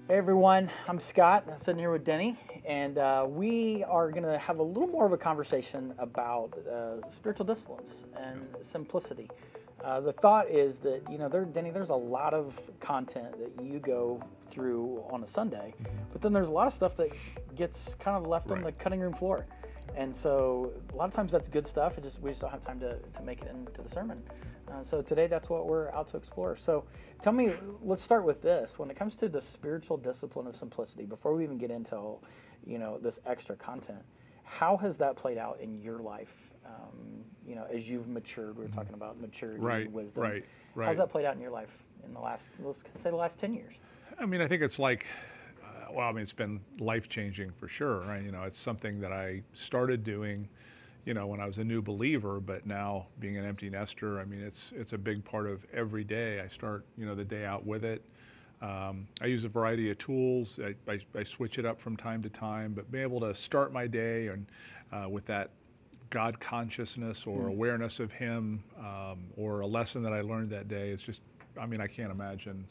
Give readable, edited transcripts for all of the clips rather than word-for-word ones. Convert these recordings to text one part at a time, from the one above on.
Hey everyone, I'm Scott. I'm sitting here with Denny, and we are going to have a little more of a conversation about spiritual disciplines and simplicity. The thought is that, Denny, there's a lot of content that you go through on a Sunday, but then there's a lot of stuff that gets kind of left on the cutting room floor. And so a lot of times that's good stuff. We just don't have time to make it into the sermon. So today that's what we're out to explore. So tell me, let's start with this. When it comes to the spiritual discipline of simplicity, before we even get into, this extra content, how has that played out in your life? As you've matured, we were talking about maturity and wisdom. Right. How's that played out in your life in the last, let's say the last 10 years? I mean, I think it's like, it's been life-changing for sure, right? It's something that I started doing, when I was a new believer, but now being an empty nester, I mean, it's a big part of every day. I start, the day out with it. I use a variety of tools. I switch it up from time to time, but being able to start my day and with that God consciousness or awareness of Him, or a lesson that I learned that day, it's just, I can't imagine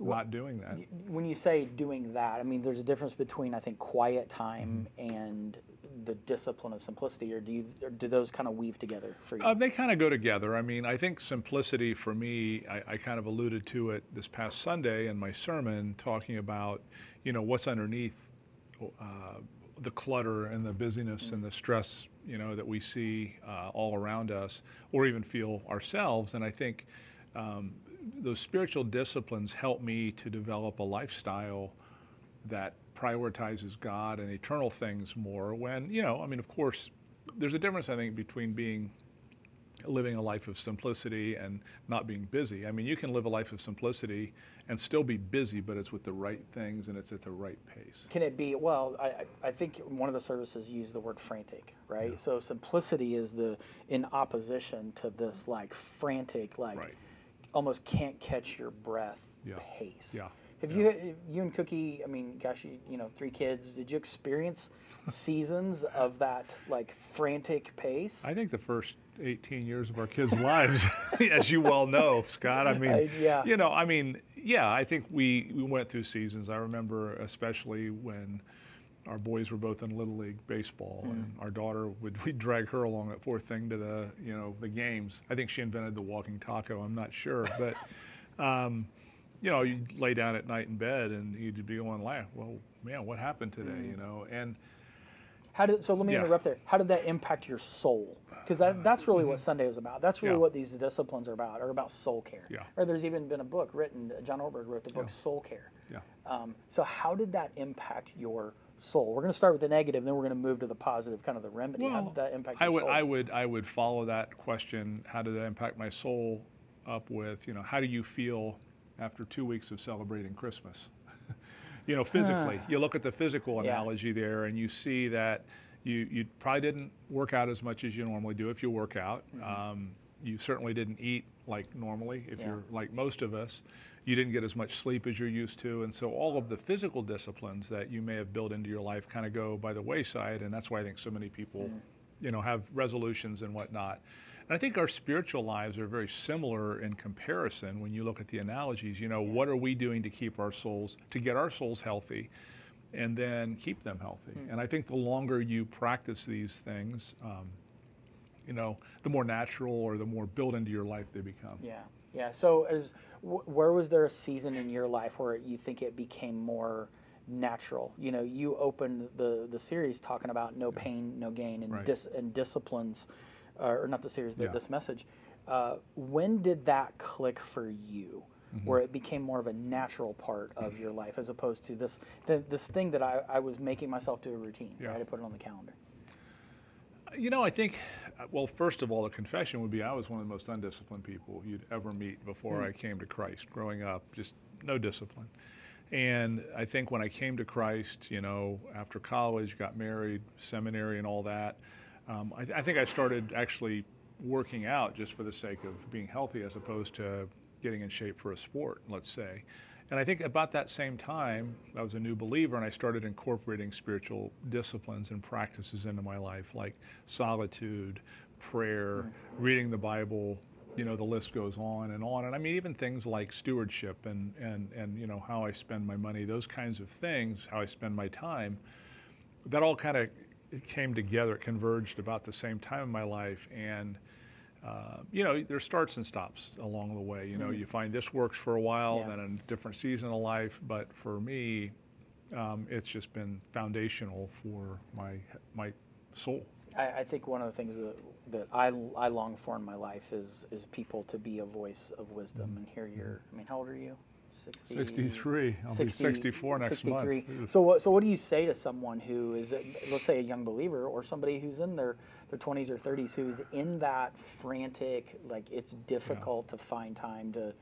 not doing that. When you say doing that, I mean, there's a difference between, I think, quiet time and the discipline of simplicity, or do those kind of weave together for you? They kind of go together. I mean, I think simplicity for me, I kind of alluded to it this past Sunday in my sermon, talking about, what's underneath the clutter and the busyness and the stress, that we see all around us, or even feel ourselves. And I think those spiritual disciplines help me to develop a lifestyle that prioritizes God and eternal things more when, of course, there's a difference, I think, between living a life of simplicity and not being busy. I mean, you can live a life of simplicity and still be busy, but it's with the right things and it's at the right pace. Can it be, well, I think one of the services used the word frantic, right? Yeah. So simplicity is in opposition to this frantic, almost can't catch your breath pace. Yeah. Have you and Cookie, 3 kids, did you experience seasons of that frantic pace? I think the first 18 years of our kids' lives, as you well know, Scott, I think we went through seasons. I remember especially when our boys were both in Little League baseball, and our daughter we'd drag her along at fourth thing to the games. I think she invented the walking taco, I'm not sure, but you'd lay down at night in bed and you'd be going, well, man, what happened today, and so let me interrupt there. How did that impact your soul? Because that's really what Sunday was about. That's really what these disciplines are about soul care. Yeah. Or there's even been a book written, John Ortberg wrote the book Soul Care. Yeah. So how did that impact your soul? We're going to start with the negative, then we're going to move to the positive, kind of the remedy. Well, how did that impact your soul? I would follow that question, how did that impact my soul, up with, how do you feel after 2 weeks of celebrating Christmas? Physically. You look at the physical analogy there and you see that you probably didn't work out as much as you normally do if you work out. You certainly didn't eat like normally if you're like most of us. You didn't get as much sleep as you're used to. And so all of the physical disciplines that you may have built into your life kind of go by the wayside. And that's why I think so many people, have resolutions and whatnot. And I think our spiritual lives are very similar in comparison when you look at the analogies. What are we doing to get our souls healthy and then keep them healthy? And I think the longer you practice these things, the more natural or the more built into your life they become. Yeah. So where was there a season in your life where you think it became more natural? You opened the series talking about no pain, no gain, and disciplines. Or not the series, but this message. When did that click for you, where it became more of a natural part of your life as opposed to this thing that I was making myself do a routine, right? I put it on the calendar. I think, well, first of all, the confession would be I was one of the most undisciplined people you'd ever meet before I came to Christ. Growing up, just no discipline. And I think when I came to Christ, after college, got married, seminary and all that, I think I started actually working out just for the sake of being healthy as opposed to getting in shape for a sport, let's say. And I think about that same time, I was a new believer and I started incorporating spiritual disciplines and practices into my life, like solitude, prayer, reading the Bible the list goes on and on. And I mean, even things like stewardship and how I spend my money, those kinds of things, how I spend my time, that all kind of came together, it converged about the same time in my life. And, there's starts and stops along the way. You find this works for a while, then a different season of life. But for me, it's just been foundational for my soul. I think one of the things that I long for in my life is people to be a voice of wisdom and hear your. I mean, how old are you? 63. I'll be 64 next 63. month. So what do you say to someone who is, let's say, a young believer or somebody who's in their 20s or 30s who's in that frantic, like it's difficult to find time to,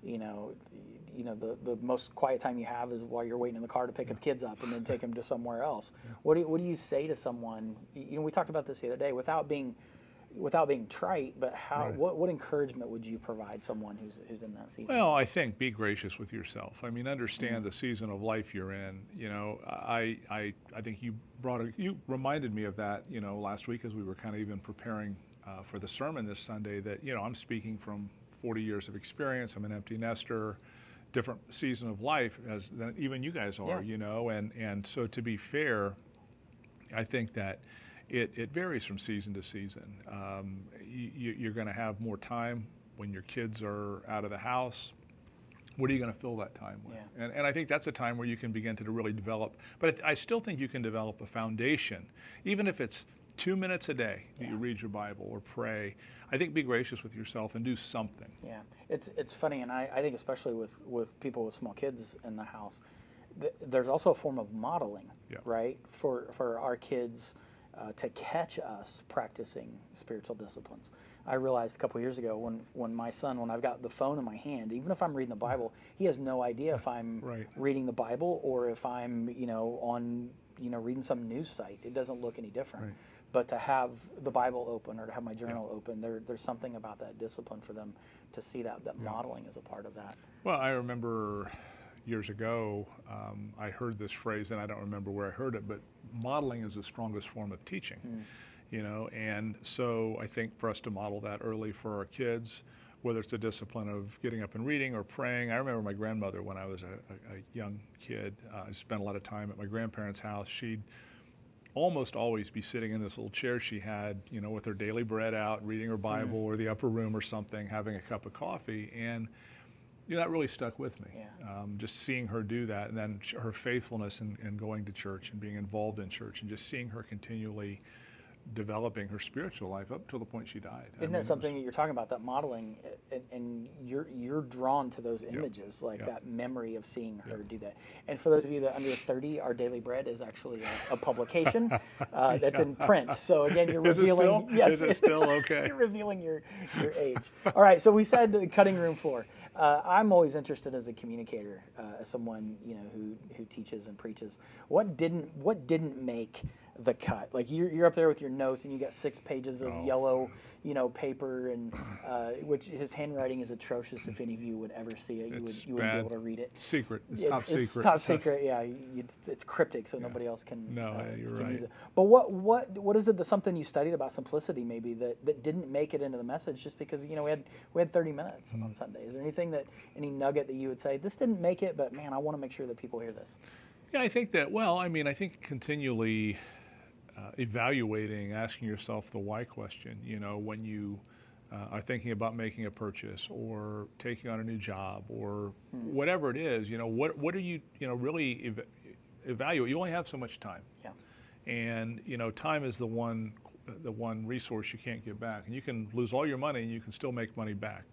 the most quiet time you have is while you're waiting in the car to pick the kids up and then take them to somewhere else. What do you say to someone? We talked about this the other day without being trite, but what encouragement would you provide someone who's in that season? Well, I think be gracious with yourself. I mean, understand the season of life you're in. I think you reminded me of that, last week as we were kind of even preparing for the sermon this Sunday, that, I'm speaking from 40 years of experience. I'm an empty nester, different season of life than even you guys are, and so to be fair, I think that it varies from season to season. You're going to have more time when your kids are out of the house. What are you going to fill that time with? Yeah. And I think that's a time where you can begin to really develop. But I still think you can develop a foundation, even if it's 2 minutes a day that you read your Bible or pray. I think be gracious with yourself and do something. Yeah, it's funny, and I think especially with people with small kids in the house, there's also a form of modeling, right? For our kids to catch us practicing spiritual disciplines. I realized a couple years ago when my son, when I've got the phone in my hand, even if I'm reading the Bible, he has no idea if I'm reading the Bible or if I'm, on, reading some news site. It doesn't look any different. Right. But to have the Bible open or to have my journal open, there's something about that discipline for them to see that modeling is a part of that. Well, I remember years ago, I heard this phrase, and I don't remember where I heard it, but modeling is the strongest form of teaching, and so I think for us to model that early for our kids, whether it's the discipline of getting up and reading or praying. I remember my grandmother when I was a young kid. I spent a lot of time at my grandparents' house. She'd almost always be sitting in this little chair she had, with her daily bread out, reading her Bible or the upper room or something, having a cup of coffee, and that really stuck with me. Just seeing her do that, and then her faithfulness in going to church and being involved in church, and just seeing her continually developing her spiritual life up to the point she died. Isn't that something that you're talking about, that modeling, and you're drawn to those images, that memory of seeing her do that. And for those of you that are under 30, Our Daily Bread is actually a publication that's in print. So again, you're revealing. Yes, is it still okay? You're revealing your age. All right. So we said the cutting room floor. I'm always interested as a communicator, as someone who teaches and preaches. What didn't make the cut? Like you're up there with your notes and you got 6 pages of yellow, paper, and which his handwriting is atrocious. If any of you would ever see it, you wouldn't be able to read it. Secret. It's top secret. It's top secret. Yeah, it's cryptic, so nobody else can. You're right. Use it. But what is it? That something you studied about simplicity maybe that didn't make it into the message just because we had 30 minutes on Sunday. Is there any nugget that you would say this didn't make it, but man, I want to make sure that people hear this? Yeah, I think that. Well, I think continually evaluating, asking yourself the why question. When you are thinking about making a purchase or taking on a new job or whatever it is, what are you really evaluate? You only have so much time. Yeah. And time is the one resource you can't get back. And you can lose all your money and you can still make money back.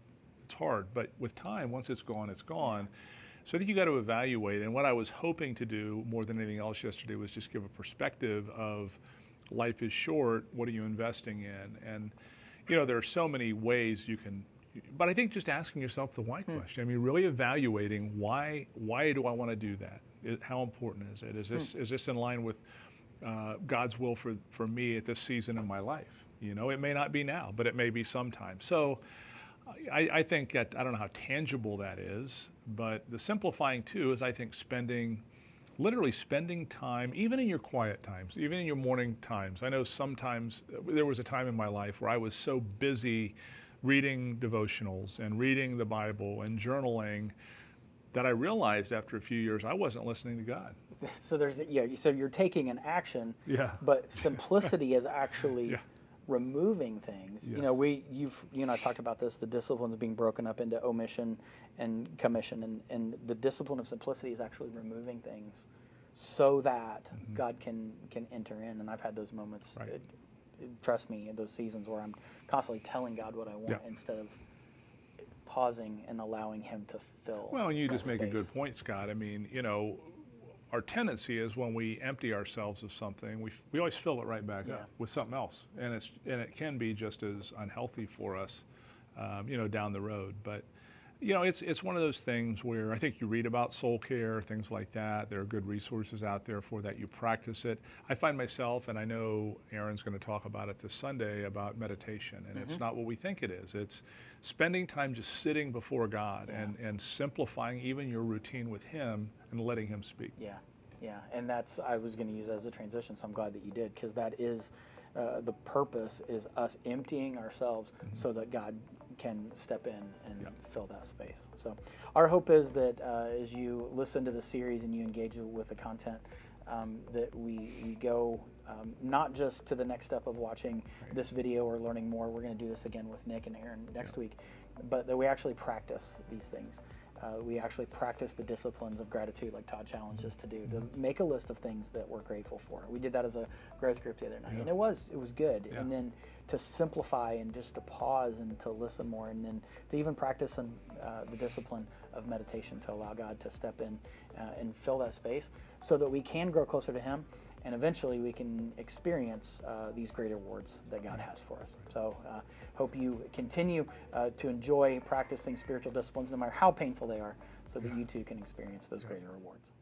It's hard, but with time, once it's gone, it's gone. So I think you got to evaluate. And what I was hoping to do more than anything else yesterday was just give a perspective of life is short. What are you investing in? And there are so many ways you can. But I think just asking yourself the why question. I mean, really evaluating why do I want to do that? How important is it? Is this in line with God's will for me at this season in my life? It may not be now, but it may be sometime. So I think that, I don't know how tangible that is, but the simplifying too is I think literally spending time, even in your quiet times, even in your morning times. I know sometimes there was a time in my life where I was so busy reading devotionals and reading the Bible and journaling that I realized after a few years I wasn't listening to God. So so you're taking an action, Yeah. but simplicity is actually Yeah. removing things. Yes. You know, you and I talked about this, the disciplines being broken up into omission and commission, and the discipline of simplicity is actually removing things so that God can enter in. And I've had those moments. Right. Trust me, in those seasons where I'm constantly telling God what I want Yeah. instead of pausing and allowing Him to fill. Well, and you that just make a good space. point, Scott. I mean, you know, our tendency is when we empty ourselves of something, we always fill it right back Yeah. up with something else, and it can be just as unhealthy for us, you know, down the road. But you know, it's one of those things where I think you read about soul care, things like that. There are good resources out there for that. You practice it. I find myself, and I know Aaron's going to talk about it this Sunday, about meditation, and it's not what we think it is. It's spending time just sitting before God and simplifying even your routine with Him and letting Him speak. Yeah, yeah, and that's I was going to use as a transition, so I'm glad that you did, because that is the purpose is us emptying ourselves so that God can step in and fill that space. So our hope is that as you listen to the series and you engage with the content, that we go not just to the next step of watching this video or learning more. We're going to do this again with Nick and Aaron next week, but that we actually practice these things. We actually practice the disciplines of gratitude, like Todd challenged us to do, to make a list of things that we're grateful for. We did that as a growth group the other night, and it was good. Yeah. And then to simplify and just to pause and to listen more, and then to even practice the discipline of meditation to allow God to step in and fill that space so that we can grow closer to Him, and eventually we can experience these greater rewards that God has for us. So hope you continue to enjoy practicing spiritual disciplines no matter how painful they are, so that you too can experience those greater rewards.